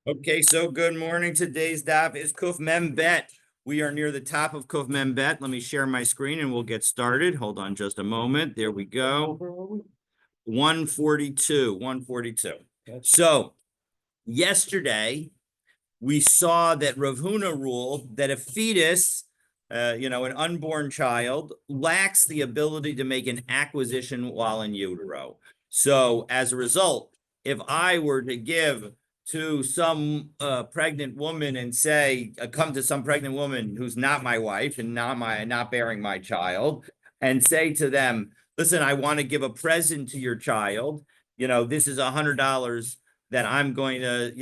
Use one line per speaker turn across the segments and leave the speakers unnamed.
Okay, so good morning. Today's daf is Kuf Mem Bet. We are near the top of Kuf Mem Bet. Let me share my screen and we'll get started. Hold on just a moment. There we go. 142, 142. So yesterday we saw that Rav Huna ruled that a fetus, an unborn child, lacks the ability to make an acquisition while in utero. So as a result, if I were to give to some pregnant woman and say, come to some pregnant woman who's not my wife and not bearing my child, and say to them, listen, I want to give a present to your child. This is $100 that I'm going to,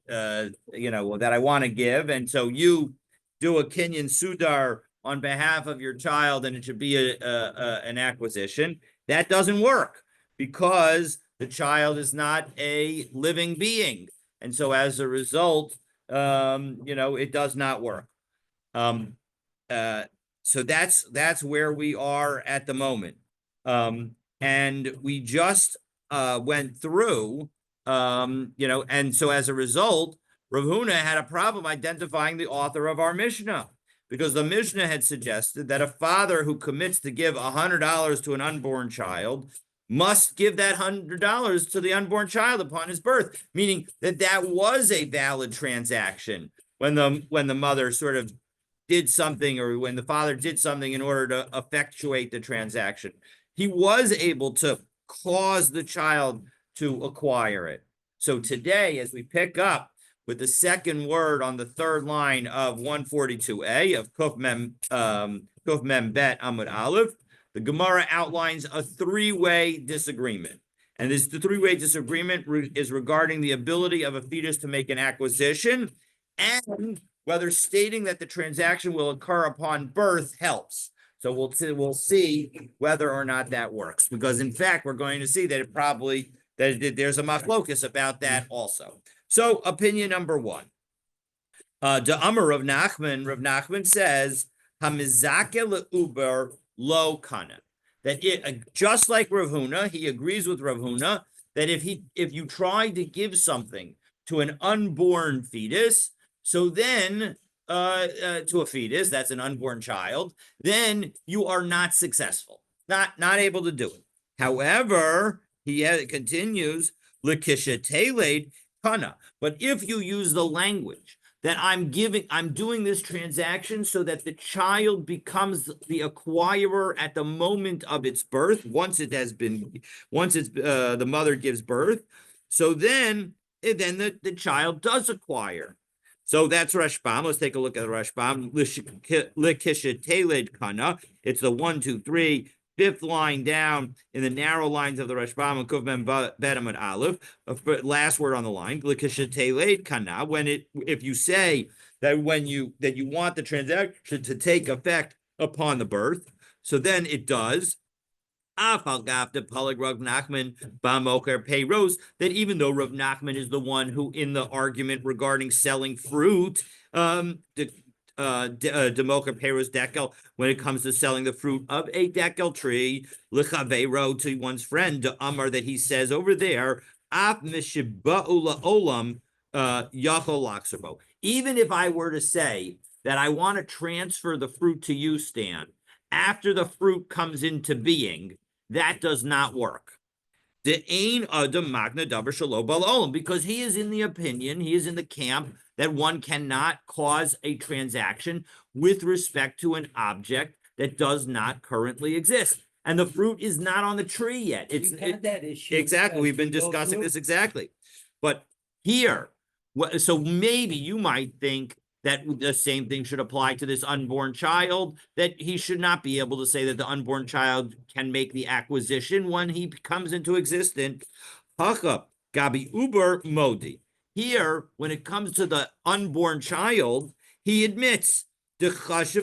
that I want to give. And so you do a Kenyan Sudar on behalf of your child, and it should be an acquisition. That doesn't work because the child is not a living being. And so as a result, it does not work. So that's where we are at the moment. And we just went through, and so as a result, Rav Huna had a problem identifying the author of our Mishnah, because the Mishnah had suggested that a father who commits to give $100 to an unborn child must give that $100 to the unborn child upon his birth, meaning that was a valid transaction when the mother sort of did something, or when the father did something in order to effectuate the transaction. He was able to cause the child to acquire it. So today, as we pick up with the second word on the third line of 142a of Kuf Mem Bet Amud Aleph, the Gemara outlines a three-way disagreement. And the three-way disagreement is regarding the ability of a fetus to make an acquisition, and whether stating that the transaction will occur upon birth helps. So we'll see whether or not that works, because in fact we're going to see that there's a machlokus about that also. So opinion number one, the Amar Rav Nachman says hamizake leuber lo kana, that just like Rav Huna, he agrees with Rav Huna that if you try to give something to an unborn fetus, so then to a fetus, that's an unborn child, then you are not successful, not able to do it. However, he continues, l'kisha teled kana. But if you use the language that I'm doing this transaction so that the child becomes the acquirer at the moment of its birth, once the mother gives birth, so then the child does acquire. So that's Rashbam. Let's take a look at Rashbam. L'kisha teled kana. It's the 1, 2, 3, fifth line down in the narrow lines of the Rashbam and Kuf Mem Bet Amud Aleph. Last word on the line. L'kisha teled kana. If you say that that you want the transaction to take effect upon the birth, so then it does. That even though Rav Nachman is the one who, in the argument regarding selling fruit, demoker peros dekel, when it comes to selling the fruit of a dekel tree, lechavero, to one's friend, Amar, that he says over there, af mishiba'u la'olam yachol laxerbo. Even if I were to say that I want to transfer the fruit to you, Stan, after the fruit comes into being, that does not work. Because he is in the opinion, he is in the camp that one cannot cause a transaction with respect to an object that does not currently exist. And the fruit is not on the tree yet.
That issue.
Exactly. We've been discussing this exactly. But here, so maybe you might think that the same thing should apply to this unborn child, that he should not be able to say that the unborn child can make the acquisition when he comes into existence. Hacha, Gabi Uber Modi. Here, when it comes to the unborn child, he admits, because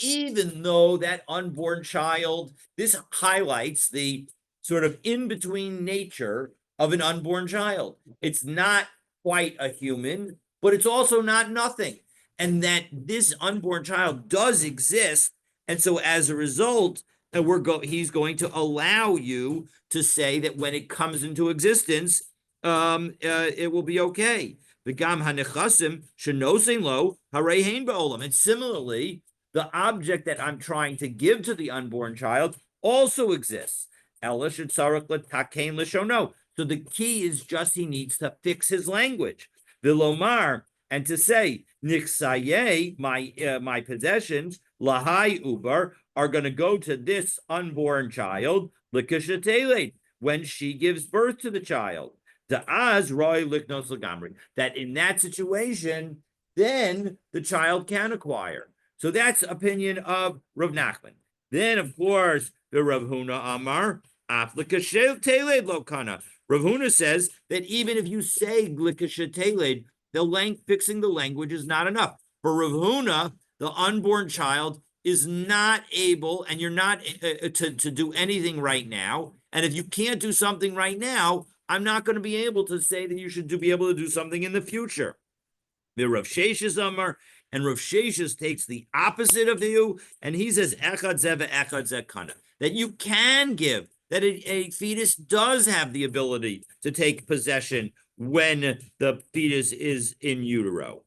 even though that unborn child, this highlights the sort of in-between nature of an unborn child. It's not quite a human, but it's also not nothing. And that this unborn child does exist. And so as a result, he's going to allow you to say that when it comes into existence, it will be okay. The gam hanechasim shenosein lo harein ba'olam. And similarly, the object that I'm trying to give to the unborn child also exists. Ela shetzarach letakein lishono. So the key is just he needs to fix his language. Vilomar, and to say nixaye, my possessions, lahai ubar, are going to go to this unborn child, likashatele, when she gives birth to the child. Da'az roy liknos lagamri. That in that situation, then the child can acquire. So that's opinion of Rav Nachman. Then, of course, the Rav Huna Amar, Aflikashet Teled Lokana. Rav Huna says that even if you say Glikashet Teled, fixing the language is not enough. For Rav Huna, the unborn child is not able, and you're not to do anything right now. And if you can't do something right now, I'm not going to be able to say that you should be able to do something in the future. The Rav Sheshes Amar, and Rav Sheshes takes the opposite of you, and he says echad zeva echad zekana, that you can give, that a fetus does have the ability to take possession when the fetus is in utero.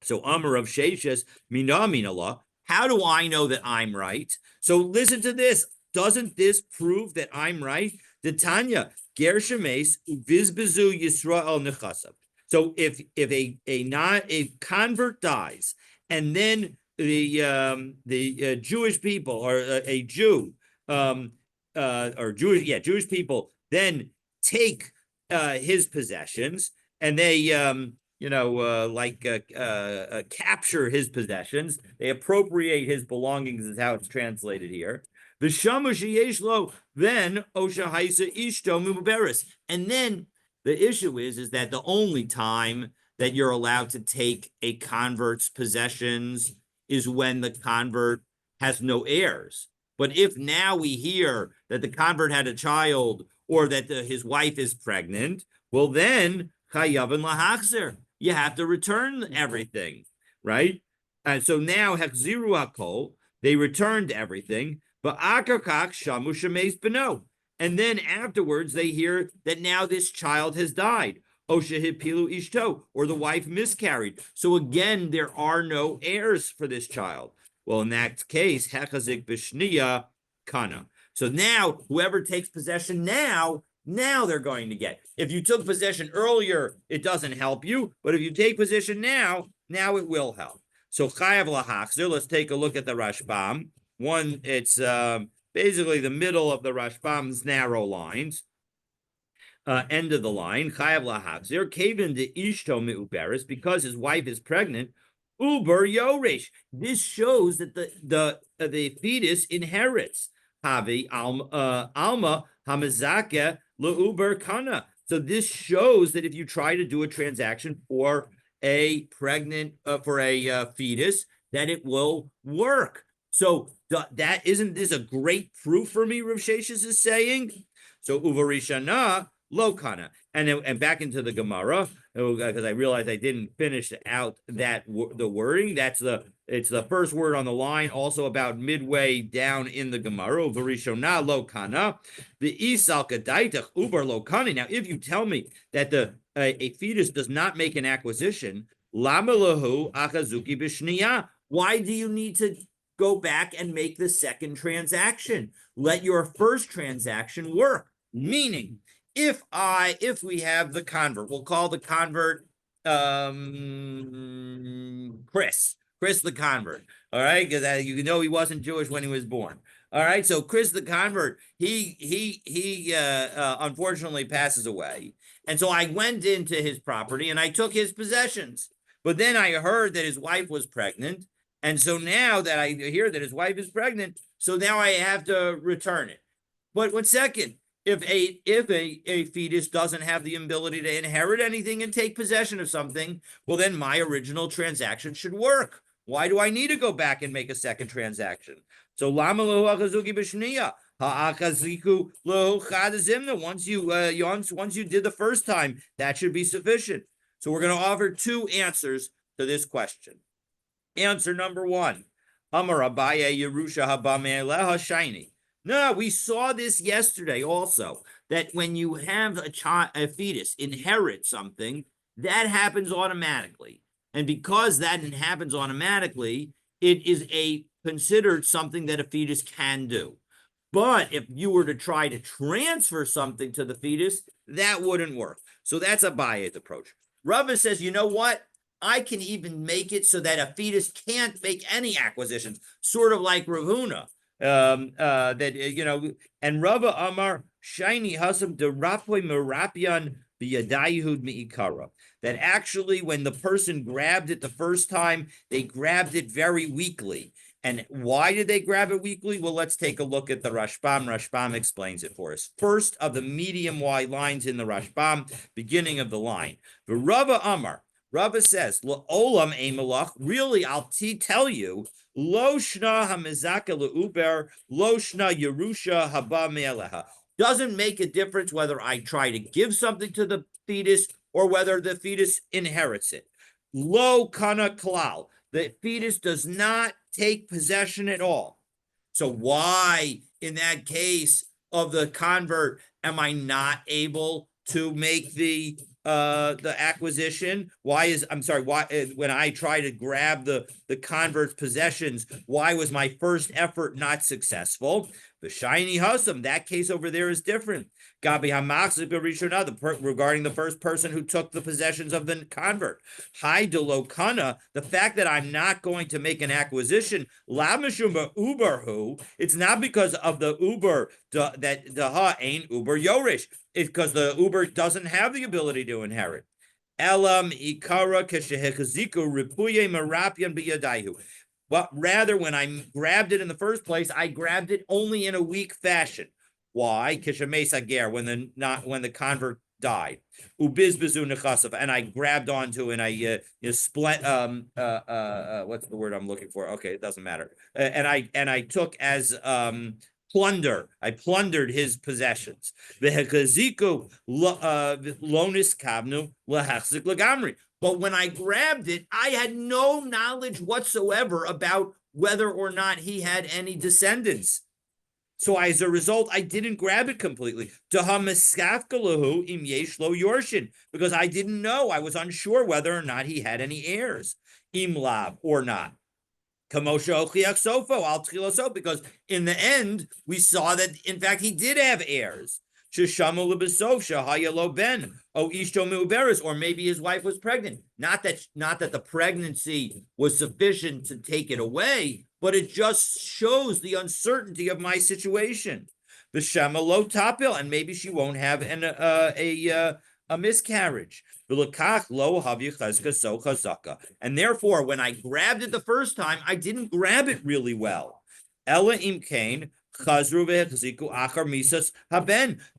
So Amar Rav Sheshes mina minallah. How do I know that I'm right? So listen to this. Doesn't this prove that I'm right? The Tanya ger shemes uvizbezu Yisrael nechasav. So if a convert dies, and then the Jewish people, or a Jew, or Jewish people then take his possessions, and they capture his possessions, they appropriate his belongings, is how it's translated here. The shamush then osha haisa ishto muberis, and then the issue is that the only time that you're allowed to take a convert's possessions is when the convert has no heirs. But if now we hear that the convert had a child, or that his wife is pregnant, well then chayavin lahachzer, you have to return everything, right? And so now hechziru hakol, they returned everything, but akarkach shamu shemeis beno. And then afterwards, they hear that now this child has died. Osha pilu ishto, or the wife miscarried. So again, there are no heirs for this child. Well, in that case, hechazik b'shniya kana. So now, whoever takes possession now they're going to get. If you took possession earlier, it doesn't help you. But if you take possession now it will help. So chayav lahachzer. Let's take a look at the Rashbam. One, it's basically the middle of the Rashbam's narrow lines, end of the line. Chayav lahachzer kevin de ishto meuberes, because his wife is pregnant. Uber yoresh. This shows that the fetus inherits. Havi alma hamazaka leuber kana. So this shows that if you try to do a transaction for a pregnant for a fetus, that it will work. So that isn't this a great proof for me? Rav Sheshes is saying. So uvarishana lo kana, and back into the Gemara, because I realized I didn't finish out the wording. It's the first word on the line, also about midway down in the Gemara. Uvarishana lo kana, the isal kadaitach uber lo kana. Now, if you tell me that a fetus does not make an acquisition, lama lahu achazuki b'shniya. Why do you need to go back and make the second transaction? Let your first transaction work. Meaning, if we have the convert, we'll call the convert Chris the convert. All right, because you know he wasn't Jewish when he was born. All right, so Chris the convert, he unfortunately passes away, and so I went into his property and I took his possessions. But then I heard that his wife was pregnant, and so now that I hear that his wife is pregnant, so now I have to return it. But 1 second, if a fetus doesn't have the ability to inherit anything and take possession of something, well then my original transaction should work. Why do I need to go back and make a second transaction? So lama lo achazuki b'shniya ha'achaziku lo chadazimna. Once you did the first time, that should be sufficient. So we're going to offer two answers to this question. Answer number one: Amar Abaye Yerusha Habame Leha Shiny. No, we saw this yesterday also. that when you have a fetus inherit something, that happens automatically. And because that happens automatically, it is considered something that a fetus can do. But if you were to try to transfer something to the fetus, that wouldn't work. So that's Abaye's approach. Rava says, you know what? I can even make it so that a fetus can't make any acquisitions, sort of like Rav Huna. And Rava Amar Shiny Hasam Derapoy Merapian Biyadayihud Miikara. That actually, when the person grabbed it the first time, they grabbed it very weakly. And why did they grab it weakly? Well, let's take a look at the Rashbam. Rashbam explains it for us. First of the medium wide lines in the Rashbam, beginning of the line. The Rava Amar, Rava says, Olam Emalach, really, I'll tell you, Lo Shna Hamizaka Leuber, Lo Shna Yerusha Haba Me'aleha. Doesn't make a difference whether I try to give something to the fetus or whether the fetus inherits it. Lo Kana Klal. The fetus does not take possession at all. So why, in that case of the convert, am I not able to make the acquisition? Why when I try to grab the convert's possessions, why was my first effort not successful? The shiny husam, that case over there is different. Gabi regarding the first person who took the possessions of the convert. Hi delokana, the fact that I'm not going to make an acquisition, it's not because of the uber that daha ain't uber yorish. It's because the uber doesn't have the ability to inherit. Elam ikara keshehechaziku ripuye marapian biyadayu. But rather, when I grabbed it in the first place, I grabbed it only in a weak fashion. Why? Kishamesa when the convert died. Ubizbizu nechasav, and I grabbed onto and I split. What's the word I'm looking for? Okay, it doesn't matter. And I took as plunder. I plundered his possessions. Vehekaziku lonis kavnu lahachzik lagamri. But when I grabbed it, I had no knowledge whatsoever about whether or not he had any descendants. So as a result, I didn't grab it completely. Because I didn't know. I was unsure whether or not he had any heirs. Imlab or not. Because in the end, we saw that, in fact, he did have heirs. Or maybe his wife was pregnant. Not that the pregnancy was sufficient to take it away, but it just shows the uncertainty of my situation. The Shema lo tapil, and maybe she won't have a miscarriage. And therefore, when I grabbed it the first time, I didn't grab it really well. Ella imkain.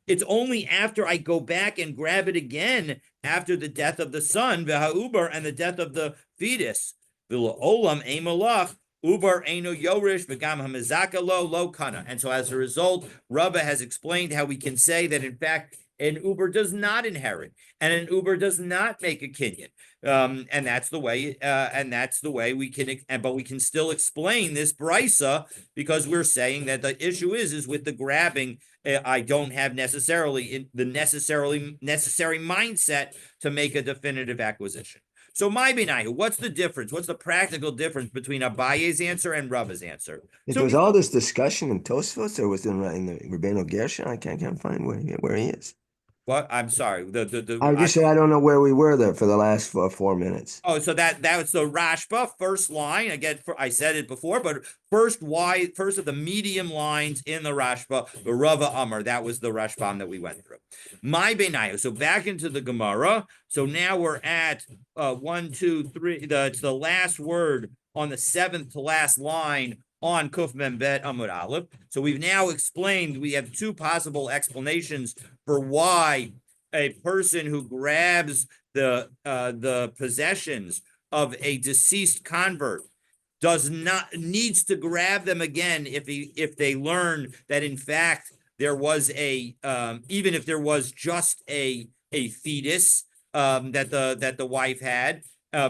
It's only after I go back and grab it again after the death of the son, v'ha'ubar, and the death of the fetus. Olam emalach ubar eno yorish v'gam hamizaka lo kana. And so as a result, Rava has explained how we can say that in fact an uber does not inherit and an uber does not make a kinyan. And that's the way we can, but we can still explain this brisa because we're saying that the issue is with the grabbing. I don't have necessarily the necessary mindset to make a definitive acquisition. So my binayu, what's the difference? What's the practical difference between Abaye's answer and Rava's answer?
So was all this discussion in Tosfos or was it in the Rabbeinu Gershon? I can't find where he is.
What? I'm sorry.
I just said I don't know where we were there for the last 4 minutes.
Oh, so that was the Rashba first line. Again, I said it before, but first of the medium lines in the Rashba, the Rava Amar. That was the Rashbam that we went through. My Benayu. So back into the Gemara. So now we're at 1, 2, 3. The last word on the seventh to last line on Kuf Mem Bet Amud Aleph. So we've now explained, we have two possible explanations for why a person who grabs the possessions of a deceased convert needs to grab them again if they learn that in fact there was even if there was just a fetus that the wife had,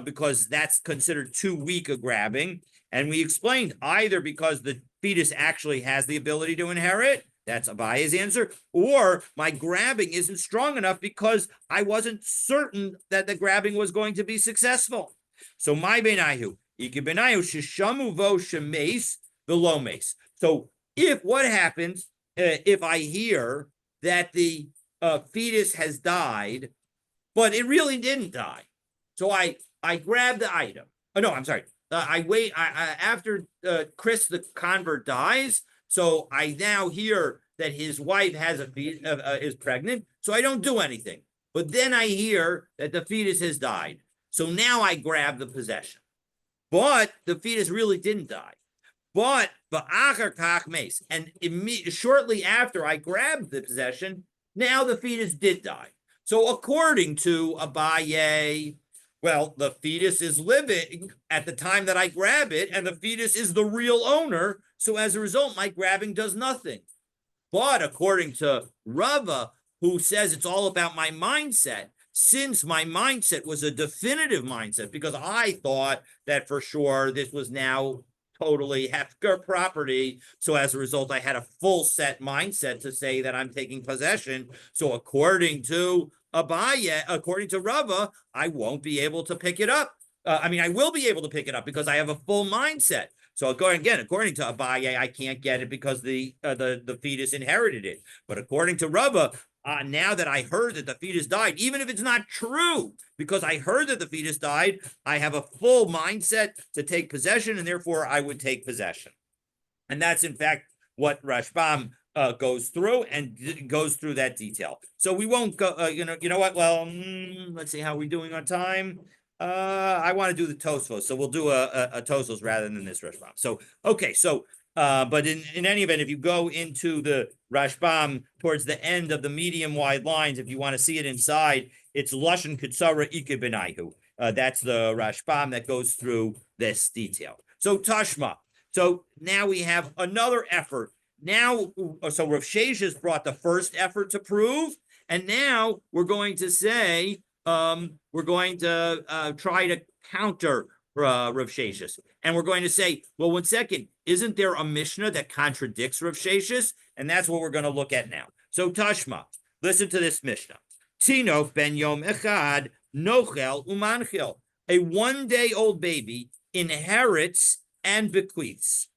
because that's considered too weak a grabbing. And we explained either because the fetus actually has the ability to inherit, That's Abaye's answer. Or my grabbing isn't strong enough because I wasn't certain that the grabbing was going to be successful. So my benayu, benayu shishamu vo shemes velo mes. So if what happens if I hear that the fetus has died, but it really didn't die, so I grab the item. Oh no, I'm sorry. I wait. After Chris the convert dies, so I now hear that his wife has is pregnant. So I don't do anything. But then I hear that the fetus has died. So now I grab the possession. But the fetus really didn't die. But ba'achar kach mace, and shortly after I grabbed the possession, now the fetus did die. So according to Abaye, well, the fetus is living at the time that I grab it, and the fetus is the real owner. So as a result, my grabbing does nothing. But according to Rava, who says it's all about my mindset, since my mindset was a definitive mindset, because I thought that for sure this was now totally Hefker property. So as a result, I had a full set mindset to say that I'm taking possession. So according to Abaye, according to Rava, I won't be able to pick it up. I will be able to pick it up because I have a full mindset. So according to Abaye, I can't get it because the fetus inherited it. But according to Rava, now that I heard that the fetus died, even if it's not true, because I heard that the fetus died, I have a full mindset to take possession, and therefore I would take possession. And that's in fact what Rashbam goes through and goes through that detail. So we won't go. You know what? Well, let's see how we're doing on time. I want to do the Tosfos, so we'll do a Tosfos rather than this Rashbam. So okay, so. But in any event, if you go into the Rashbam towards the end of the medium wide lines, if you want to see it inside, it's Lashon Kitsara Ike Benaihu. That's the Rashbam that goes through this detail. So Tashma. So now we have another effort. Now, so Rav Sheshes brought the first effort to prove, and now we're going to say we're going to try to counter Rav Sheshes. And we're going to say, well, 1 second, isn't there a Mishnah that contradicts Rav Sheshes? And that's what we're going to look at now. So Tashma, listen to this Mishnah. Tino ben yom echad nochel umanchil. A 1-day-old baby inherits and bequeaths.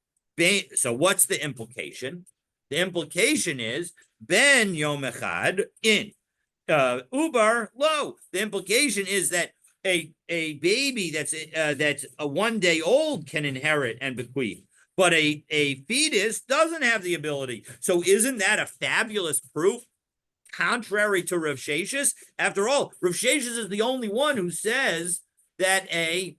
So what's the implication? The implication is ben yom echad in ubar lo. The implication is that a baby that's a 1 day old can inherit and bequeath, but a fetus doesn't have the ability. So isn't that a fabulous proof? Contrary to Rav Sheshes, after all, Rav Sheshes is the only one who says that a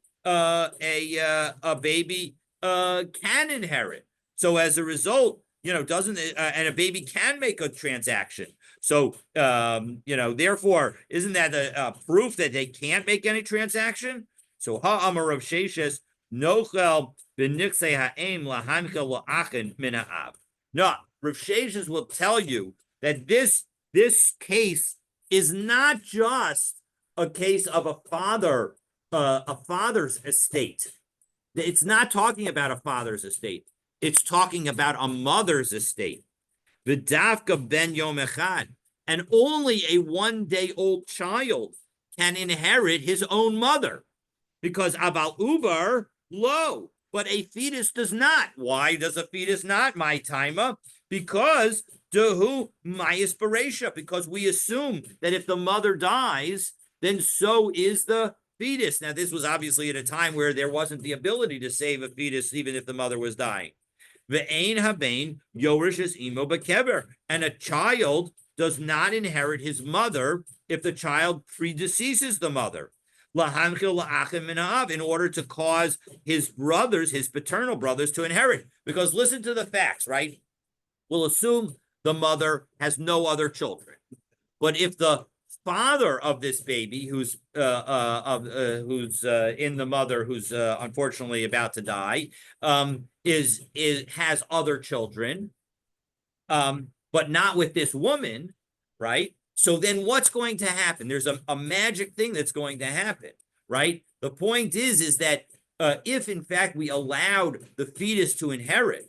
baby can inherit. So as a result, doesn't and a baby can make a transaction. So, therefore, isn't that a proof that they can't make any transaction? So, ha'amar Rav Sheshes nochel b'niksei ha'em lahanchel la'achen min ha'av. No, Rav Sheshes will tell you that this case is not just a case of a father's estate. It's not talking about a father's estate. It's talking about a mother's estate. V'davka ben yom echad, and only a 1-day-old child can inherit his own mother, because abal ubar lo, but a fetus does not. Why does a fetus not? My timer, because dehu mayis beresha, because we assume that if the mother dies, then so is the fetus. Now, this was obviously at a time where there wasn't the ability to save a fetus, even if the mother was dying. Ve'ein habein yorish es imo bekeber, and a child does not inherit his mother if the child predeceases the mother. Lahanchil la'achim min ha'av, in order to cause his brothers, his paternal brothers, to inherit. Because listen to the facts, right? We'll assume the mother has no other children, but if the father of this baby, who's in the mother, who's unfortunately about to die, has other children, but not with this woman, right? So then what's going to happen? There's a magic thing that's going to happen, right? The point is that if in fact we allowed the fetus to inherit,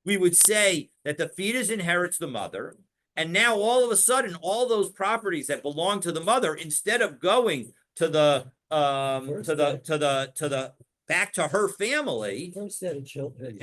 we would say that the fetus inherits the mother. And now all of a sudden, all those properties that belong to the mother, instead of going to the back to her family.
First set of children.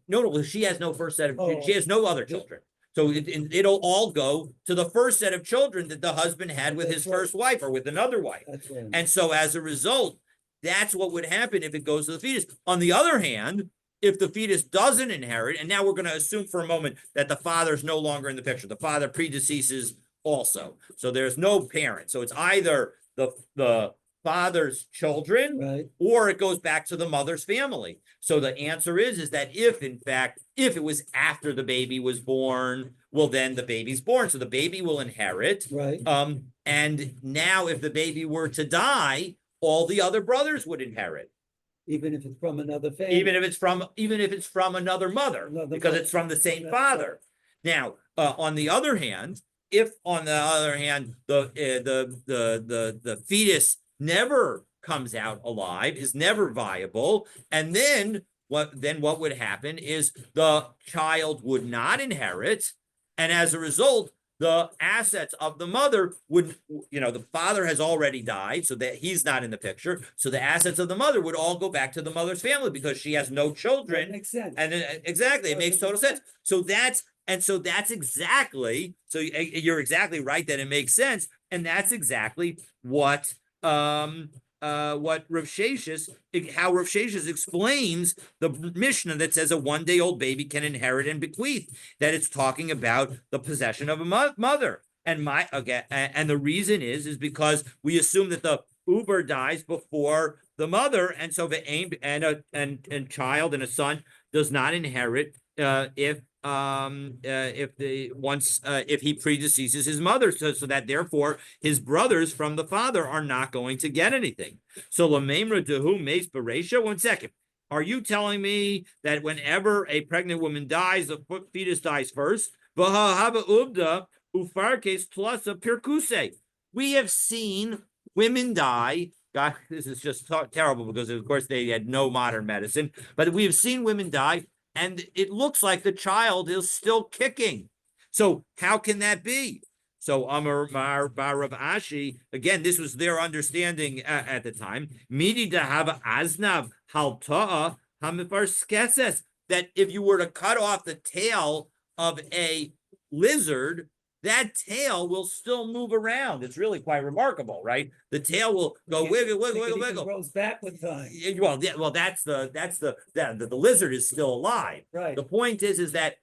No, she has no first set of,
Oh.
she has no other children. So it'll all go to the first set of children that the husband had with his first wife or with another wife.
That's right.
And so as a result, that's what would happen if it goes to the fetus. On the other hand, if the fetus doesn't inherit, and now we're going to assume for a moment that the father's no longer in the picture, the father predeceases also. So there's no parent. So it's either the father's children,
Right.
or it goes back to the mother's family. So the answer is that if in fact, if it was after the baby was born, well, then the baby's born. So the baby will inherit.
Right.
And now if the baby were to die, all the other brothers would inherit.
Even if it's from another family.
Even if it's from another mother, because it's from the same father. Now, on the other hand, if on the other hand the fetus never comes out alive, is never viable, and then what would happen is the child would not inherit, and as a result, the assets of the mother would, the father has already died, so that he's not in the picture. So the assets of the mother would all go back to the mother's family because she has no children.
That makes sense.
And exactly, it makes total sense. So that's exactly, so you're exactly right that it makes sense. And that's exactly what Rav Sheshes, how Rav Sheshes explains the Mishnah that says a one-day-old baby can inherit and bequeath, that it's talking about the possession of a mother. And and the reason is because we assume that the uber dies before the mother, and so the aim and child and a son does not inherit if he predeceases his mother, so that therefore his brothers from the father are not going to get anything. So lamemra dehu meis bereisha. 1 second. Are you telling me that whenever a pregnant woman dies, the fetus dies first? V'hahava ubda ufarkes plus a pirkuse. We have seen women die. God, this is just terrible because of course they had no modern medicine, but we have seen women die, and it looks like the child is still kicking. So how can that be? So Amar Rav Ashi, again, this was their understanding at the time. Midi dahava aznav halta'a hamifarskeses, that if you were to cut off the tail of a lizard, that tail will still move around. It's really quite remarkable, right? The tail will go wiggle, wiggle, wiggle, wiggle.
It grows back with time.
Well, that's the lizard is still alive.
Right.
The point is that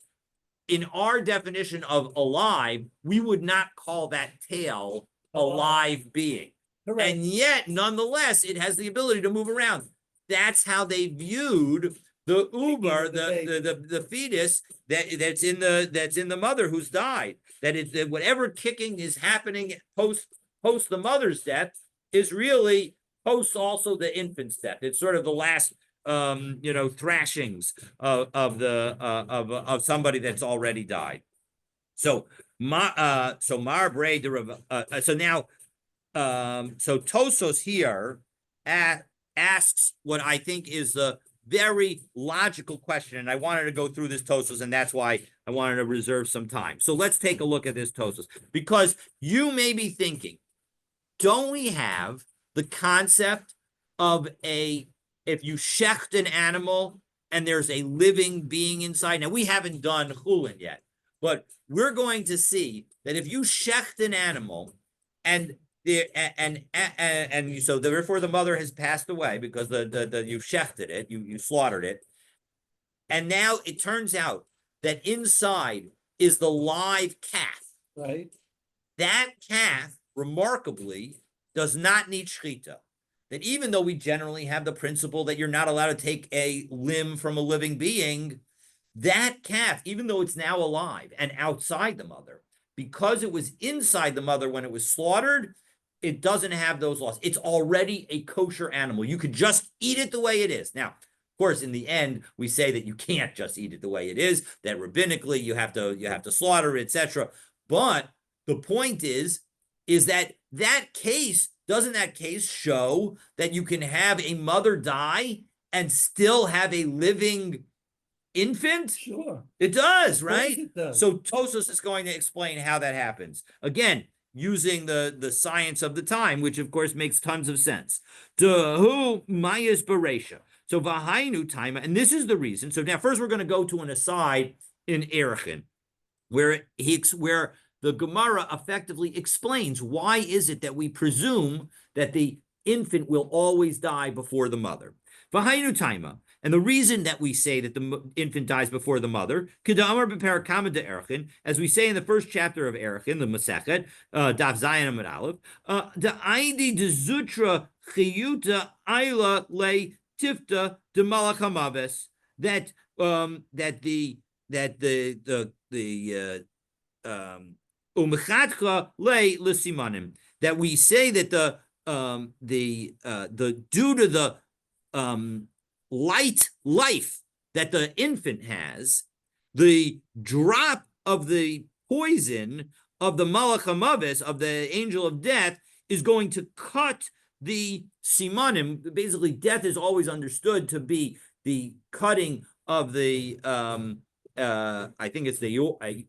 in our definition of alive, we would not call that tail a live being.
Correct.
And yet, nonetheless, it has the ability to move around. That's how they viewed the uber, the fetus that's in the mother who's died. That whatever kicking is happening post the mother's death is really post also the infant's death. It's sort of the last thrashings of somebody that's already died. So so Tosos here asks what I think is the very logical question, and I wanted to go through this Tosos, and that's why I wanted to reserve some time. So let's take a look at this Tosos, because you may be thinking, don't we have the concept of if you shecht an animal and there's a living being inside? Now, we haven't done chulin yet, but we're going to see that if you shecht an animal and so therefore the mother has passed away because you shechted it, you slaughtered it, and now it turns out that inside is the live calf.
Right.
That calf, remarkably, does not need shechita. That even though we generally have the principle that you're not allowed to take a limb from a living being, that calf, even though it's now alive and outside the mother, because it was inside the mother when it was slaughtered, it doesn't have those laws. It's already a kosher animal. You could just eat it the way it is. Now, of course, in the end, we say that you can't just eat it the way it is, that rabbinically you have to slaughter it, etc. But the point is that case, doesn't that case show that you can have a mother die and still have a living infant?
Sure.
It does,
Of course
right?
it does.
So Tosos is going to explain how that happens. Again, using the science of the time, which of course makes tons of sense. Who Mayas Beresha. So Vahainu time, and this is the reason. So now first we're going to go to an aside in Erechin, where where the Gemara effectively explains why is it that we presume that the infant will always die before the mother. Vahainu taima. And the reason that we say that the infant dies before the mother, as we say in the first chapter of Erechin, the Masechet, Daf Zayin Amud Aleph, the Aidi de Zutra Chiyuta Ayla Le Tifta de Malachamaves, that Umechadcha Le Lisimanim, that we say that the due to the light life that the infant has, the drop of the poison of the Malach HaMaves, of the angel of death, is going to cut the simanim. Basically, death is always understood to be the cutting of the I think it's the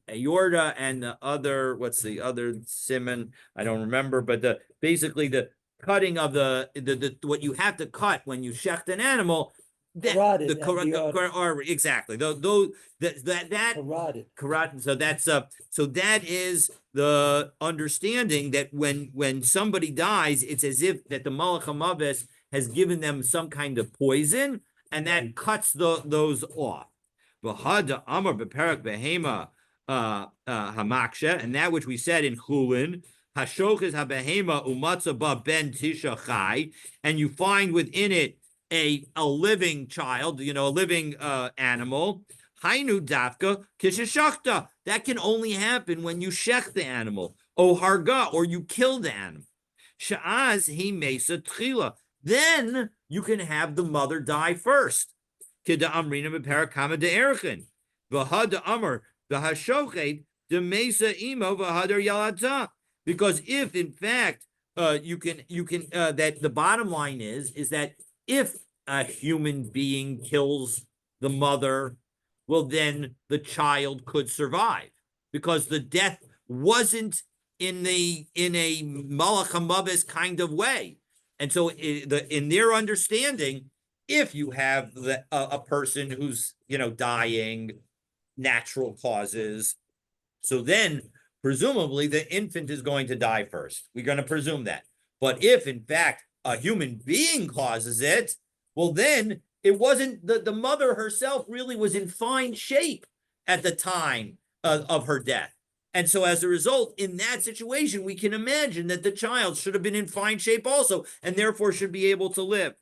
aorta and the other, what's the other simon? I don't remember, but basically the cutting of the what you have to cut when you shecht an animal.
Carotid and
Exactly. That
Carotid.
So that is the understanding that when somebody dies, it's as if that the Malach HaMaves has given them some kind of poison, and that cuts those off. V'hada amar beperak behema hamaksha, and that which we said in Chulin, hashoches habehema umatza ba ben tisha chai, and you find within it a living child, a living animal. Hainu dafka kishashakta. That can only happen when you shech the animal, o harga, or you kill the animal. Sha'az he mesa tchila. Then you can have the mother die first. Kida amrina beparakama de erichin. V'hada amar v'hashochet de mesa imo v'hadar yalata. Because if in fact you can that the bottom line is that if a human being kills the mother, well, then the child could survive because the death wasn't in a Malach HaMaves kind of way. And so in their understanding, if you have a person who's, dying, natural causes, so then presumably the infant is going to die first. We're going to presume that. But if in fact a human being causes it, well, then it wasn't the mother herself really was in fine shape at the time of her death. And so as a result, in that situation, we can imagine that the child should have been in fine shape also, and therefore should be able to live.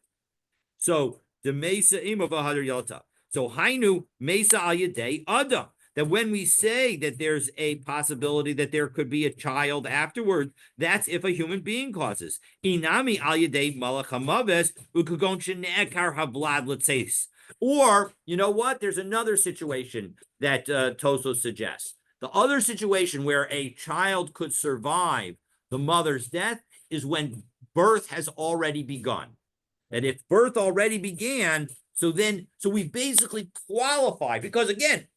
So the Mesa Imavahadar Yalta. So Hainu Mesa Ayadei Adam. That when we say that there's a possibility that there could be a child afterwards, that's if a human being causes. Inami Ayadei Malach HaMaves Ukagon Shenekar Hablad Letzeis. Or, you know what? There's another situation that Tosos suggests. The other situation where a child could survive the mother's death is when birth has already begun. That if birth already began, so we basically qualify, because again,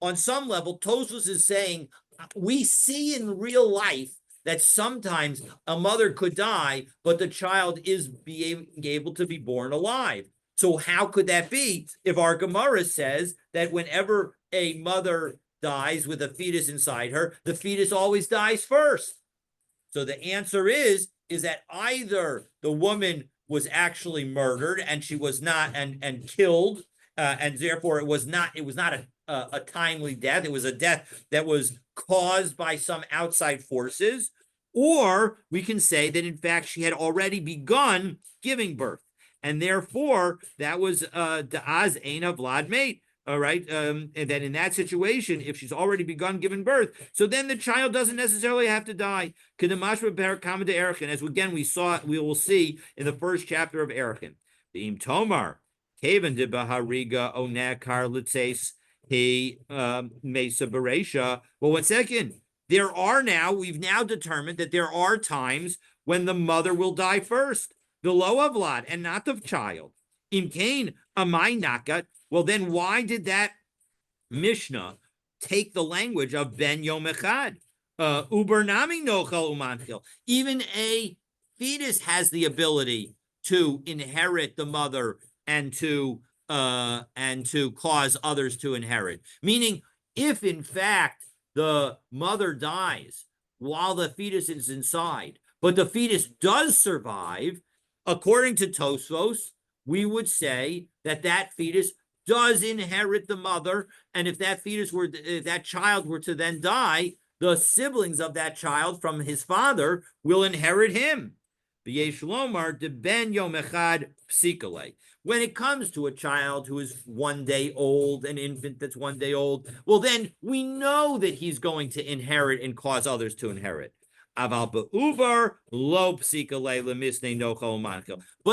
on some level, Tosos is saying we see in real life that sometimes a mother could die, but the child is being able to be born alive. So how could that be if our Gemara says that whenever a mother dies with a fetus inside her, the fetus always dies first? So the answer is that either the woman was actually murdered and she was not and killed, and therefore it was not a timely death. It was a death that was caused by some outside forces, or we can say that in fact she had already begun giving birth, and therefore that was da'az eina vlad mate. All right, and then in that situation, if she's already begun giving birth, so then the child doesn't necessarily have to die. As again we will see in the first chapter of Erechin. The Im Tomar, Kavan de Bahariga Onekar Litses he Mesa Beresha. Well, 1 second. We've now determined that there are times when the mother will die first, the lo avlad, and not the child. Im Kain Amai Nakat. Well, then why did that Mishnah take the language of Ben Yom Echad. Uber Nami Nochel Umanchil. Even a fetus has the ability to inherit the mother and to cause others to inherit. Meaning, if in fact the mother dies while the fetus is inside, but the fetus does survive, according to Tosfos, we would say that that fetus does inherit the mother, and if that child were to then die, the siblings of that child from his father will inherit him. When it comes to a child who is 1 day old, an infant that's 1 day old, well, then we know that he's going to inherit and cause others to inherit. But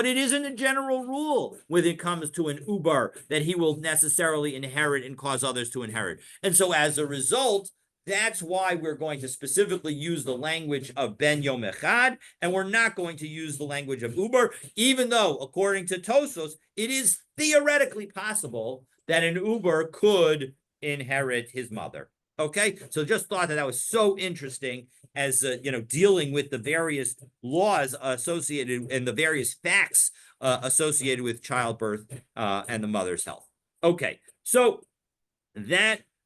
it isn't a general rule when it comes to an uber that he will necessarily inherit and cause others to inherit. And so as a result, that's why we're going to specifically use the language of Ben Yom Echad, and we're not going to use the language of Uber, even though, according to Tosos, it is theoretically possible that an Uber could inherit his mother. Okay, so just thought that was so interesting as dealing with the various laws associated and the various facts associated with childbirth and the mother's health. Okay, so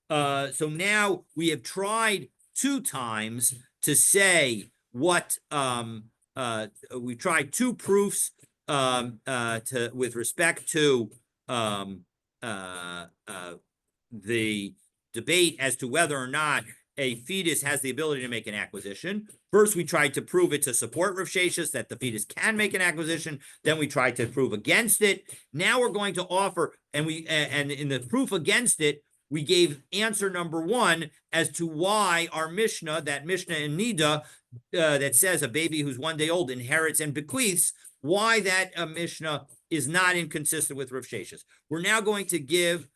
now we have tried 2 times to say what we tried 2 proofs with respect to the debate as to whether or not a fetus has the ability to make an acquisition. First, we tried to prove it to support Rav Sheshes that the fetus can make an acquisition. Then we tried to prove against it. Now we're going to offer, and in the proof against it, we gave answer number 1 as to why our Mishnah, that Mishnah in Nida, that says a baby who's 1 day old inherits and bequeaths, why that Mishnah is not inconsistent with Rav Sheshes. We're now going to give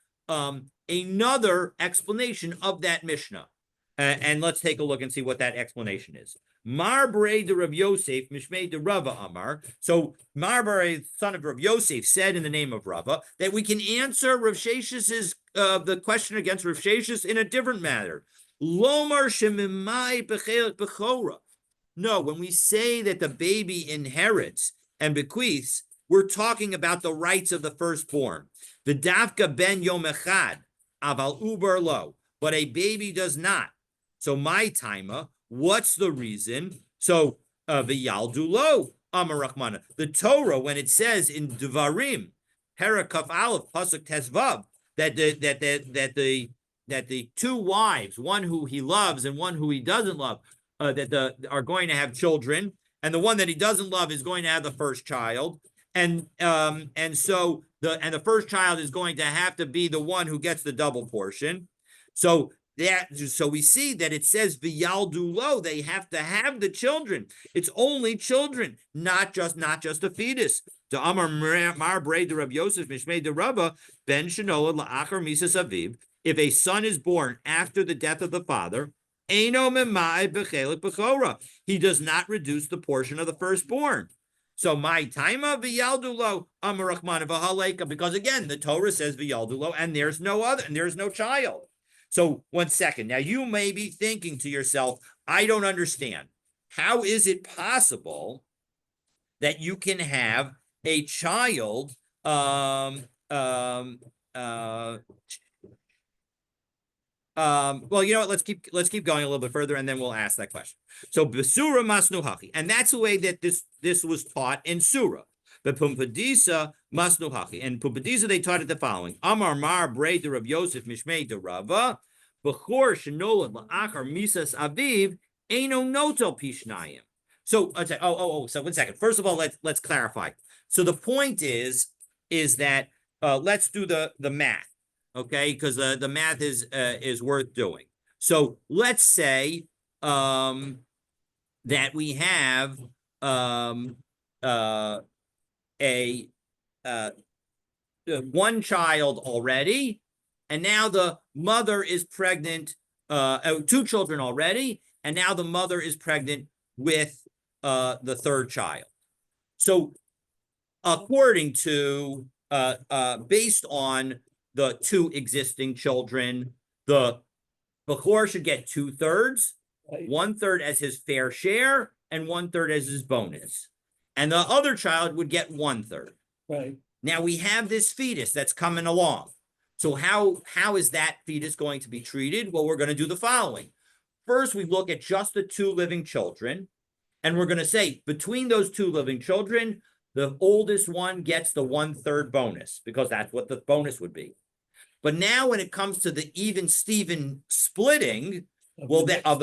another explanation of that Mishnah. And let's take a look and see what that explanation is. Mar Barei de Rav Yosef, Mishmei de Rava Amar. So Mar Barei, son of Rav Yosef, said in the name of Rava that we can answer Rav Sheshes's the question against Rav Sheshes in a different manner. Lomar shemimai bechora. No, when we say that the baby inherits and bequeaths, we're talking about the rights of the firstborn. The Dafka ben Yom Echad, aval uber lo, but a baby does not. So my timer, what's the reason? So v'yaldu lo amar Rachmana. The Torah, when it says in Devarim, Parakaf Aleph Pasuk Tesvav, that the 2 wives, one who he loves and one who he doesn't love, are going to have children, and the one that he doesn't love is going to have the first child, and so the first child is going to have to be the one who gets the double portion. So we see that it says v'yaldu lo, they have to have the children. It's only children, not just a fetus. To Amar Mar Brei de Rav Yosef Mishmei de Rava ben Shenola la'achar misas aviv. If a son is born after the death of the father, eino memai bechelik bechora, he does not reduce the portion of the firstborn. So my taima v'yaldu lo Amar Rachmana v'haleka, because again the Torah says v'yaldu lo, and there's no child. So 1 second. Now you may be thinking to yourself, I don't understand. How is it possible that you can have a child well, you know what? Let's keep going a little bit further, and then we'll ask that question. So Besura Masnuhachi, and that's the way that this was taught in Surah. But Pumpadisa Masnuhachi, and Pumpadisa they taught it the following: Amar Mar Brei de Rav Yosef Mishmei de Rava Bechor Shenolad La'achar Misas Aviv Eino Noto Pishnayim. So so 1 second. First of all, let's clarify. So the point is that let's do the math. Okay, because the math is worth doing. So let's say that we have one child already, and now the mother is pregnant. 2 children already, and now the mother is pregnant with the 3rd child. So, according to based on the two existing children, the Bechor should get 2/3,
Right.
1/3 as his fair share, and 1/3 as his bonus. And the other child would get 1/3.
Right.
Now we have this fetus that's coming along. So how is that fetus going to be treated? Well, we're going to do the following. First, we look at just the two living children, and we're going to say between those two living children, the oldest one gets the 1/3 bonus, because that's what the bonus would be. But now when it comes to the even Steven splitting, well, of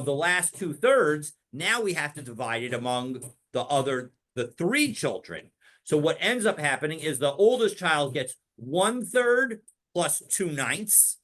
the last 2/3, now we have to divide it among the three children. So what ends up happening is the oldest child gets 1/3 plus 2/9,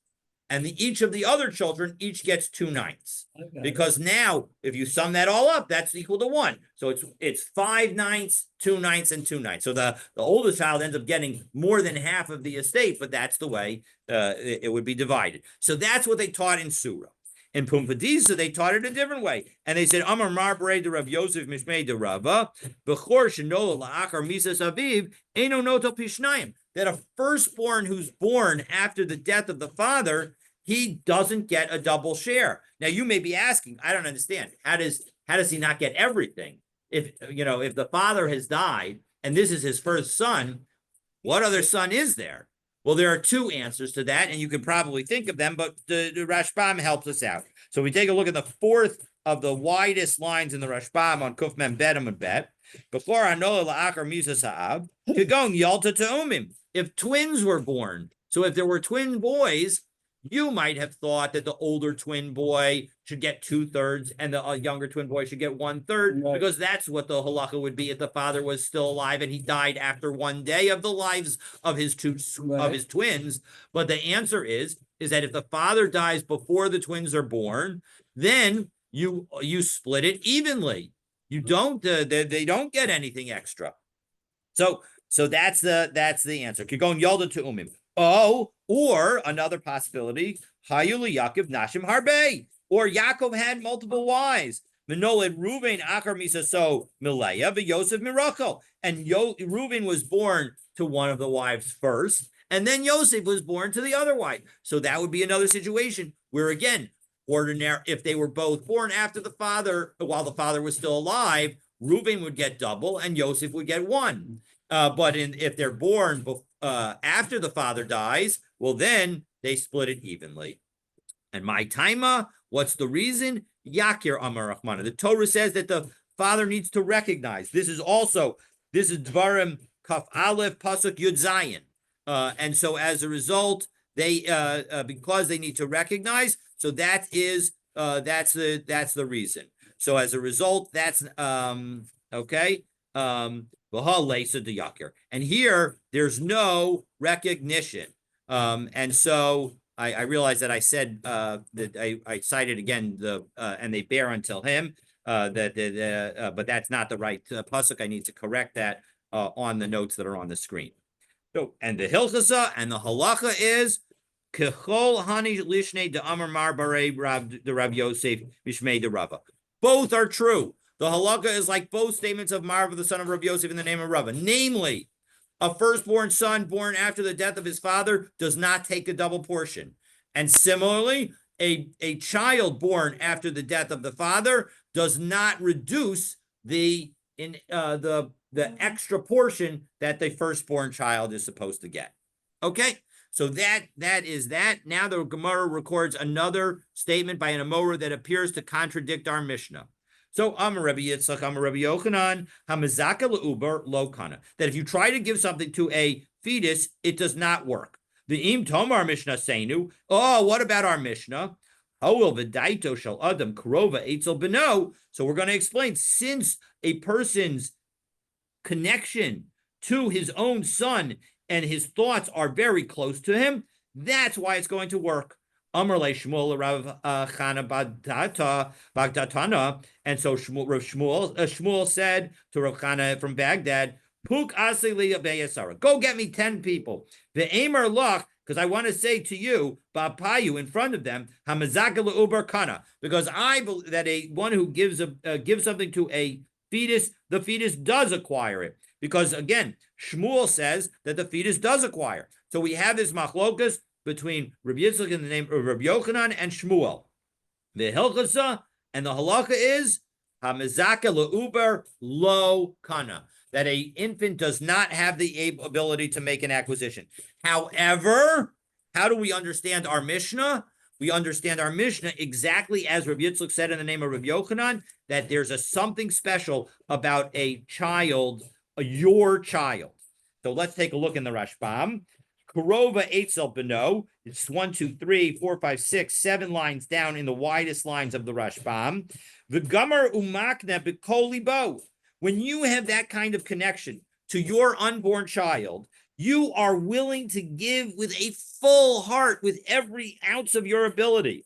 and each of the other children each gets 2/9.
Okay.
Because now, if you sum that all up, that's equal to 1. So it's 5/9, 2/9, and 2/9. So the oldest child ends up getting more than half of the estate, but that's the way it would be divided. So that's what they taught in Surah. In Pumbedisa, they taught it a different way. And they said, Amar Marbre de Rav Yosef Mishmei de Rava, Bechor Shenola La'achar Misas Aviv, Eno Noto Pishnayim. That a firstborn who's born after the death of the father, he doesn't get a double share. Now you may be asking, I don't understand. How does he not get everything? If the father has died and this is his first son, what other son is there? Well, there are two answers to that, and you can probably think of them, but the Rashbam helps us out. So we take a look at the fourth of the widest lines in the Rashbam on Kuf Mem Bet and Bet. Before Anola La'akar Misa Sa'ab, Kigong Yalta Ta'umim. If twins were born, so if there were twin boys, you might have thought that the older twin boy should get 2/3 and the younger twin boy should get 1/3,
Right.
because that's what the halacha would be if the father was still alive and he died after one day of the lives of his twins. But the answer is that if the father dies before the twins are born, then you split it evenly. You don't they don't get anything extra. So that's the answer. Kigon Yalda to Umim. Oh, or another possibility, Hayuli Yaakov Nashim Harbe, or Yaakov had multiple wives. Menoled Reuven Akar Misaso Milaya, but Yosef Miracle. And Reuven was born to one of the wives first, and then Yosef was born to the other wife. So that would be another situation where, again, if they were both born after the father, while the father was still alive, Reuven would get double and Yosef would get 1. But if they're born after the father dies, well, then they split it evenly. And my taima, what's the reason? Yakir Amar Rahmana. The Torah says that the father needs to recognize. This is Dvarim Kaf Aleph Pasuk Yud Zayin. And so as a result, they because they need to recognize. So that's the reason. So as a result, that's okay. And here there's no recognition. And so I realize that I said that I cited again and they bear until him but that's not the right pasuk. I need to correct that on the notes that are on the screen. So, and the hilchasa and the halacha is kechol hani lishne de amar mar bare the Rav Yosef bishmei de Rava. Both are true. The halakha is like both statements of Marva, the son of Rav Yosef, in the name of Rava. Namely, a firstborn son born after the death of his father does not take a double portion. And similarly, a child born after the death of the father does not reduce the extra portion that the firstborn child is supposed to get. Okay, so that is that. Now the Gemara records another statement by an Amora that appears to contradict our Mishnah. So Amar Rabbi Yitzchak, Amar Rabbi Yochanan, Hamazaka le'uber lo kana. That if you try to give something to a fetus, it does not work. The Im Tomar Mishnah Seinu. Oh, what about our Mishnah? Hoel v'daito shel adam krova eitzel beno. So we're going to explain, since a person's connection to his own son and his thoughts are very close to him, that's why it's going to work. Amar le Shmuel Rav Chana Bagdatana, and so Shmuel said to Rav Chana from Baghdad, Puk asili beyasara, go get me 10 people. The Amar lach, because I want to say to you, Bapayu, in front of them, Hamazaka le'uber kana, because I believe that one who gives something to a fetus, the fetus does acquire it. Because again, Shmuel says that the fetus does acquire. So we have this machlokas between Rabbi Yitzchak in the name of Rabbi Yochanan and Shmuel. The hilchasa and the halakha is hamizaka leuber lo kana, that a infant does not have the ability to make an acquisition. However, how do we understand our Mishnah? We understand our Mishnah exactly as Rabbi Yitzchak said in the name of Rabbi Yochanan, that there's something special about a child, your child. So let's take a look in the Rashbam. Karova Eitzel Beno. It's 1, 2, 3, 4, 5, 6, 7 lines down in the widest lines of the Rashbam. The Gomer Umakna B'Koli Bo. When you have that kind of connection to your unborn child, you are willing to give with a full heart, with every ounce of your ability.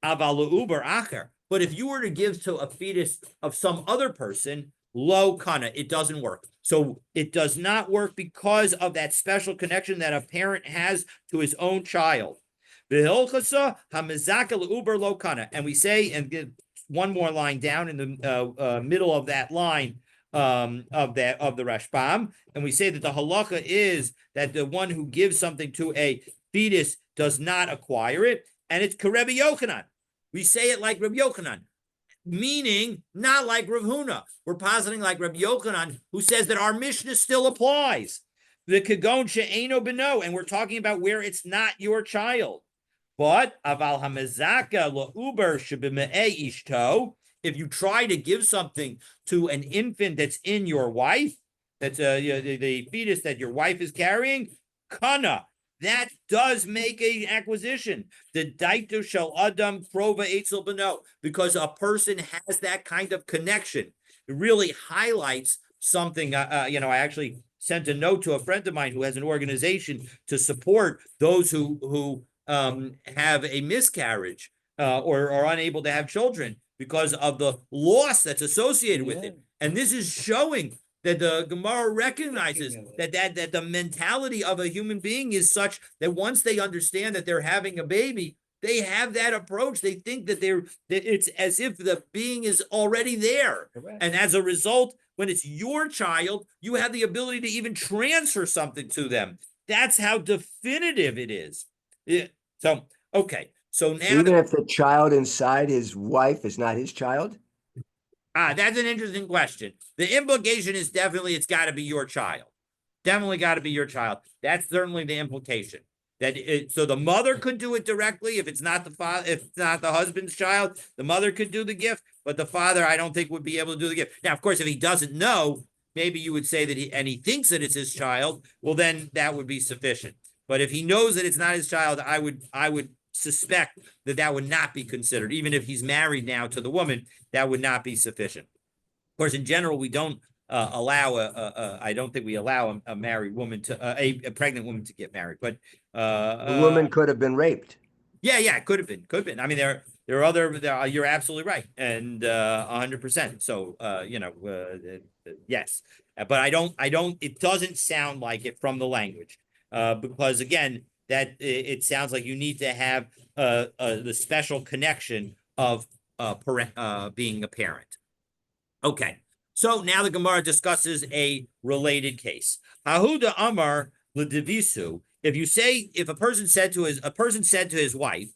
Avalu Uber Acher. But if you were to give to a fetus of some other person, lo kana, it doesn't work. So it does not work because of that special connection that a parent has to his own child. V'hilchasa hamizaka leuber lo kana. And we say, and get one more line down in the middle of that line of the Rashbam, and we say that the halacha is that the one who gives something to a fetus does not acquire it, and it's Rabbi Yochanan. We say it like Rabbi Yochanan, meaning not like Rav Huna. We're positing like Rabbi Yochanan, who says that our Mishnah still applies. The kagon she'eno beno, and we're talking about where it's not your child. But aval hamezaka la'uber shebeme'e ishto, if you try to give something to an infant that's in your wife, that's the fetus that your wife is carrying, kana, that does make an acquisition. The daito shel adam krova eitzel beno, because a person has that kind of connection. It really highlights something. I actually sent a note to a friend of mine who has an organization to support those who have a miscarriage or are unable to have children because of the loss that's associated with it. And this is showing that the Gemara recognizes that the mentality of a human being is such that once they understand that they're having a baby, they have that approach. They think that it's as if the being is already there.
Correct.
And as a result, when it's your child, you have the ability to even transfer something to them. That's how definitive it is. Yeah. So, okay. So now,
Even if the child inside his wife is not his child?
that's an interesting question. The implication is definitely it's got to be your child. Definitely got to be your child. That's certainly the implication. So the mother could do it directly if it's not the father, if it's not the husband's child, the mother could do the gift, but the father, I don't think, would be able to do the gift. Now, of course, if he doesn't know, maybe you would say that he thinks that it's his child. Well, then that would be sufficient. But if he knows that it's not his child, I would suspect that would not be considered. Even if he's married now to the woman, that would not be sufficient. Of course, in general, we don't allow I don't think we allow a married woman to a pregnant woman to get married. But
The woman could have been raped.
yeah, it could have been. I mean, there are other. You're absolutely right, and 100%. So yes, but I don't. It doesn't sound like it from the language, because again, that it sounds like you need to have the special connection of being a parent. Okay, so now the Gemara discusses a related case. Hahuda Amar l'devisu. If a person said to his wife,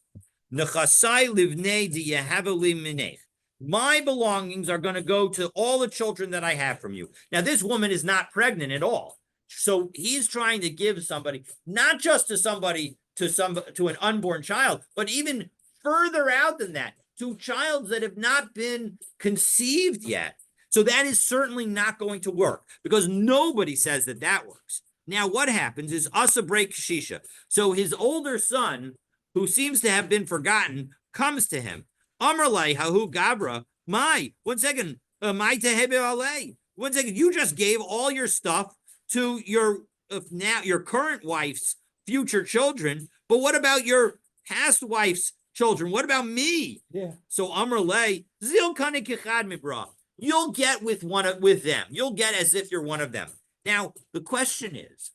Nechasai livnei diyahaveli minech, my belongings are going to go to all the children that I have from you. Now, this woman is not pregnant at all. So he's trying to give somebody, not just to an unborn child, but even further out than that, to childs that have not been conceived yet. So that is certainly not going to work because nobody says that works. Now, what happens is Asa break Shisha. So his older son, who seems to have been forgotten, comes to him. Amrlai hahu gabra, one second, one second, you just gave all your stuff to your current wife's future children, but what about your past wife's children? What about me?
Yeah.
So Amrlai zil kanik kichad mibra. You'll get with them. You'll get as if you're one of them. Now, the question is,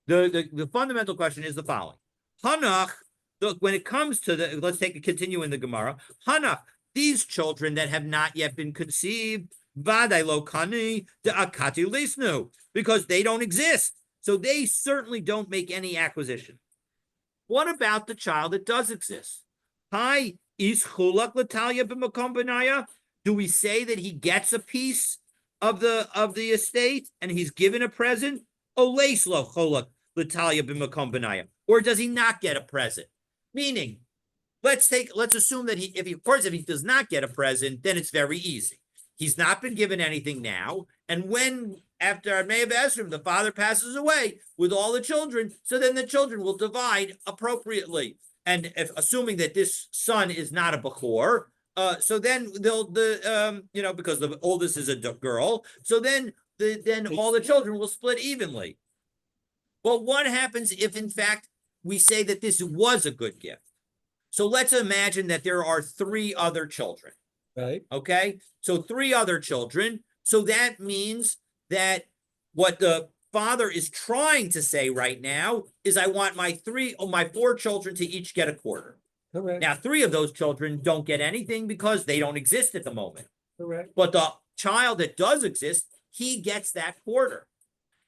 the fundamental question is the following. Hanach, when it comes to let's continue in the Gemara. Hanach, these children that have not yet been conceived, vaday lo kani de akati lisnu, because they don't exist. So they certainly don't make any acquisition. What about the child that does exist? Hi, is chulak l'talia b'makom benaya? Do we say that he gets a piece of the estate and he's given a present? Oleis lo chulak l'talia b'makom benaya, or does he not get a present? Meaning, let's assume that if he does not get a present, then it's very easy. He's not been given anything now, and when after Armei Esrim, the father passes away with all the children, so then the children will divide appropriately. And if assuming that this son is not a Bechor, so then because the oldest is a girl, so then all the children will split evenly. But what happens if in fact we say that this was a good gift? So let's imagine that there are 3 other children.
Right.
Okay, so 3 other children. So that means that what the father is trying to say right now is I want my 4 children to each get a quarter.
Correct.
Now, 3 of those children don't get anything because they don't exist at the moment.
Correct.
But the child that does exist, he gets that quarter.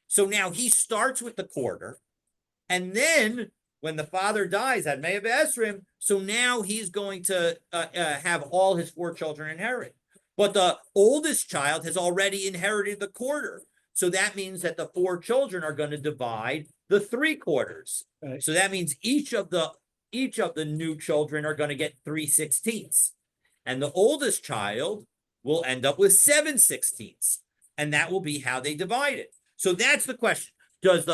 So now he starts with the quarter, and then when the father dies at Me'av Esrim, so now he's going to have all his 4 children inherit. But the oldest child has already inherited the quarter. So that means that the 4 children are going to divide the 3 quarters.
Right.
So that means each of the new children are going to get 3/16. And the oldest child will end up with 7/16. And that will be how they divide it. So that's the question. Because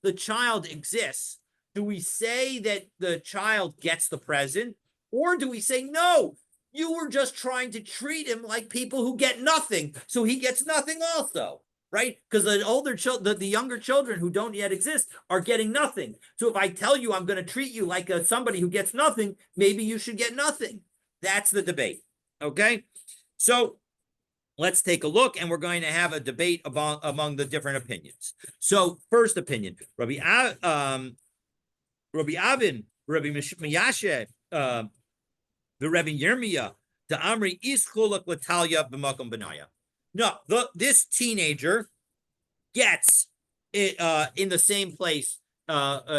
the child exists, do we say that the child gets the present, or do we say no? You were just trying to treat him like people who get nothing, so he gets nothing also, right? Because the younger children who don't yet exist are getting nothing. So if I tell you I'm going to treat you like somebody who gets nothing, maybe you should get nothing. That's the debate. Okay, so let's take a look, and we're going to have a debate among the different opinions. So, first opinion, Rabbi Avin, Rabbi Miyashe, the Rabbi Yirmiyah, the Amri Ischulak Latalia b'makom benaya. No, this teenager gets it in the same place,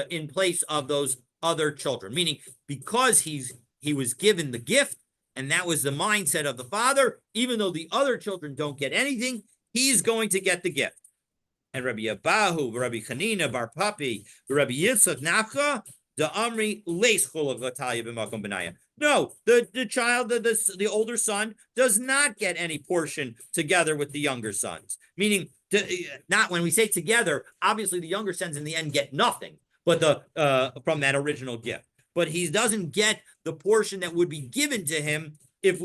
in place of those other children. Meaning, because he was given the gift, and that was the mindset of the father, even though the other children don't get anything, he's going to get the gift. And Rabbi Abahu, Rabbi Chanina, Bar Papi, Rabbi Yitzchak Nafcha, the Amri Leis Chulak Latalia b'makom benaya. No, the child, the older son, does not get any portion together with the younger sons. Meaning, not when we say together, obviously the younger sons in the end get nothing, but from that original gift. But he doesn't get the portion that would be given to him if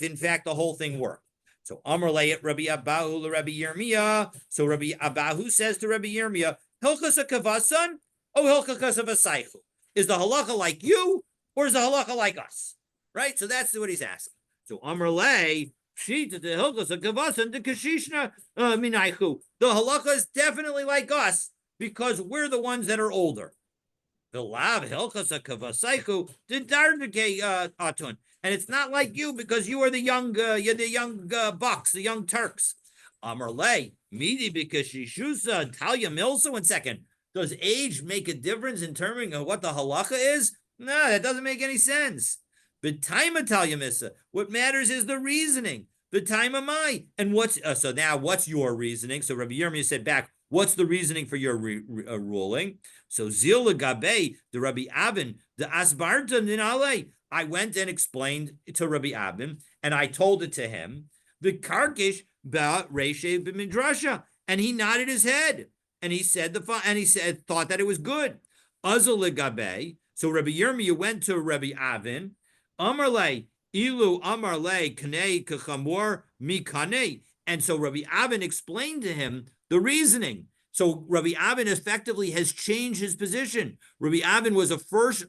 in fact the whole thing worked. So Amar Leit Rabbi Abahu Rabbi Yirmiyah. So Rabbi Abahu says to Rabbi Yirmiyah, Hilchas a kavasan, Hilchas of a saichu. Is the halacha like you, or is the halacha like us? Right? So that's what he's asking. So Amar Lei, Shita the Hilchas a kavasan the kashishna minaichu. The halacha is definitely like us because we're the ones that are older. The lav hilchas a kavasaichu the dardike atun, and it's not like you because you are the young bucks, the young Turks. Amar Lei midi because shishusa talia milsa. 1 second. Does age make a difference in terms of what the halacha is? No, that doesn't make any sense. But time of talia misa. What matters is the reasoning. The time of my and what's so now what's your reasoning? So Rabbi Yirmiyah said back, what's the reasoning for your ruling? So Zil Gabe, the Rabbi Avin, the Asbarta Ninale. I went and explained to Rabbi Avin, and I told it to him. The Karkish ba Reshe b'midrasha, and he nodded his head, and he said thought that it was good. Azul Gabe. So Rabbi Yirmiyah went to Rabbi Avin. Amarle ilu amarle kanei kachamor mikane, and so Rabbi Avin explained to him the reasoning. So Rabbi Avin effectively has changed his position. Rabbi Avin was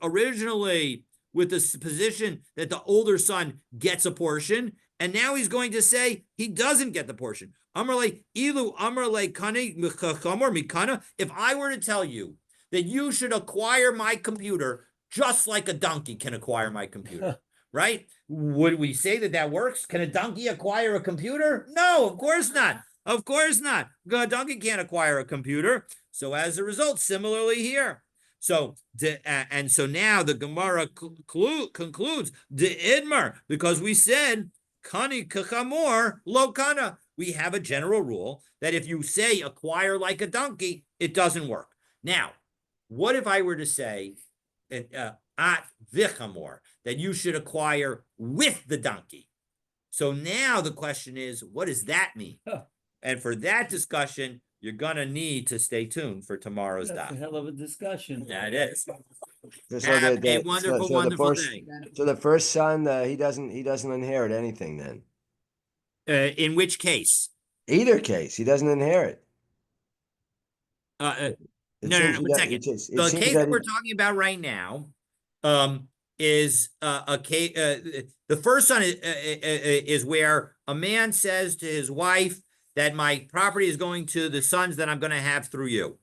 originally with the position that the older son gets a portion, and now he's going to say he doesn't get the portion. Amarle ilu amarle kane chamor mikana. If I were to tell you that you should acquire my computer just like a donkey can acquire my computer, right? Would we say that works? Can a donkey acquire a computer? No, of course not. Of course not. A donkey can't acquire a computer. So as a result, similarly here. So and so now the Gemara concludes the idmar, because we said kani kachamor lo kana. We have a general rule that if you say acquire like a donkey, it doesn't work. Now, what if I were to say at vichamor, that you should acquire with the donkey? So now the question is, what does that mean? And for that discussion, you're gonna need to stay tuned for tomorrow's
That's a
daf.
hell of a discussion.
That is.
So
Have
the-
a wonderful,
so the
wonderful
first-
day.
So the first son, he doesn't inherit anything then.
In which case,
Either case, he doesn't inherit.
no,
It
no,
seems
no,
he
one
does-
second.
it seems
The case that
he-
we're talking about right now, is a case. The first son is where a man says to his wife that my property is going to the sons that I'm going to have through you.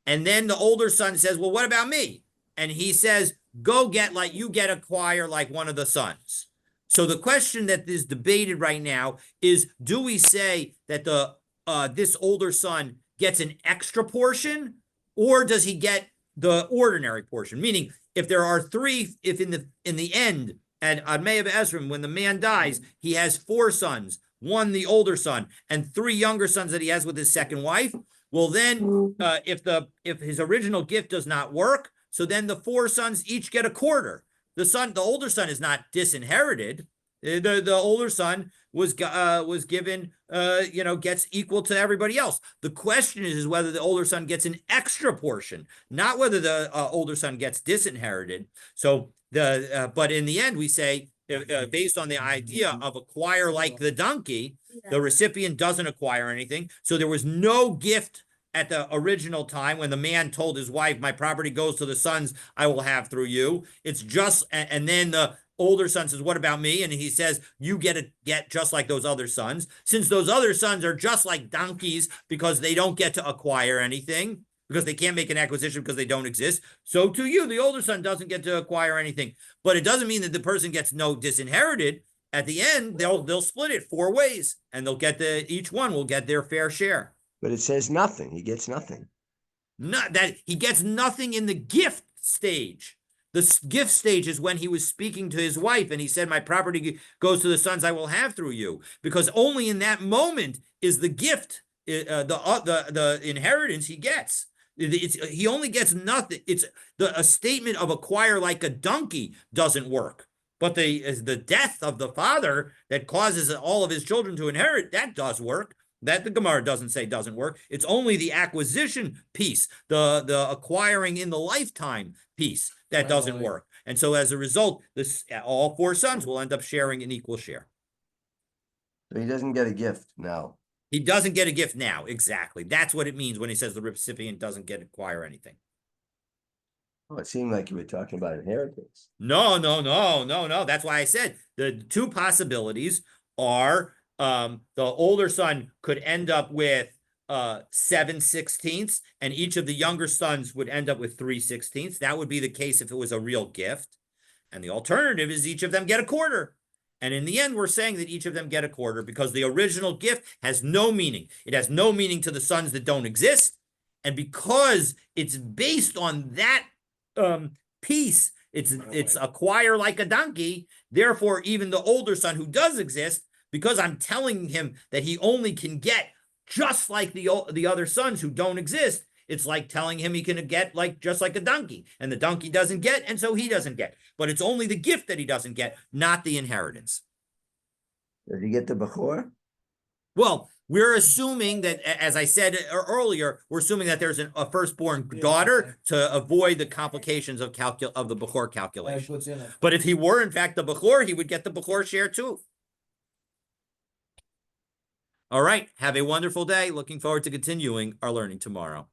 And then the older son says, well, what about me? And he says, go get acquire like one of the sons. So the question that is debated right now is, do we say that this older son gets an extra portion, or does he get the ordinary portion? Meaning, if there are three, if in the end at Admei of Ezrim, when the man dies, he has 4 sons, one the older son, and 3 younger sons that he has with his second wife. Well, then if his original gift does not work, so then the 4 sons each get a quarter. The older son is not disinherited. The older son was given, gets equal to everybody else. The question is whether the older son gets an extra portion, not whether the older son gets disinherited. So but in the end, we say, based on the idea of acquire like the donkey, the recipient doesn't acquire anything. So there was no gift at the original time when the man told his wife, my property goes to the sons I will have through you. It's just, and then the older son says, what about me? And he says, you get just like those other sons. Since those other sons are just like donkeys because they don't get to acquire anything, because they can't make an acquisition because they don't exist, so to you, the older son doesn't get to acquire anything. But it doesn't mean that the person gets no disinherited. At the end, they'll split it 4 ways, and they'll get each one will get their fair share.
But it says nothing. He gets nothing.
Not that he gets nothing in the gift stage. The gift stage is when he was speaking to his wife and he said, my property goes to the sons I will have through you, because only in that moment is the gift, the inheritance he gets. He only gets nothing. It's a statement of acquire like a donkey doesn't work. But the death of the father that causes all of his children to inherit, that does work. That the Gemara doesn't say doesn't work. It's only the acquisition piece, the acquiring in the lifetime piece that doesn't work. And so as a result, all 4 sons will end up sharing an equal share.
So he doesn't get a gift now.
He doesn't get a gift now. Exactly. That's what it means when he says the recipient doesn't acquire anything.
Oh, it seemed like you were talking about inheritance.
No. That's why I said the 2 possibilities are the older son could end up with 7/16, and each of the younger sons would end up with 3/16. That would be the case if it was a real gift. And the alternative is each of them get a quarter. And in the end, we're saying that each of them get a quarter because the original gift has no meaning. It has no meaning to the sons that don't exist. And because it's based on that piece, it's acquire like a donkey. Therefore, even the older son who does exist, because I'm telling him that he only can get just like the other sons who don't exist, it's like telling him he can get just like a donkey, and the donkey doesn't get, and so he doesn't get. But it's only the gift that he doesn't get, not the inheritance.
Does he get the Bechor?
Well, we're assuming that, as I said earlier, we're assuming that there's a firstborn daughter to avoid the complications of the Bechor calculation. But if he were in fact the Bechor, he would get the Bechor share too. All right. Have a wonderful day. Looking forward to continuing our learning tomorrow.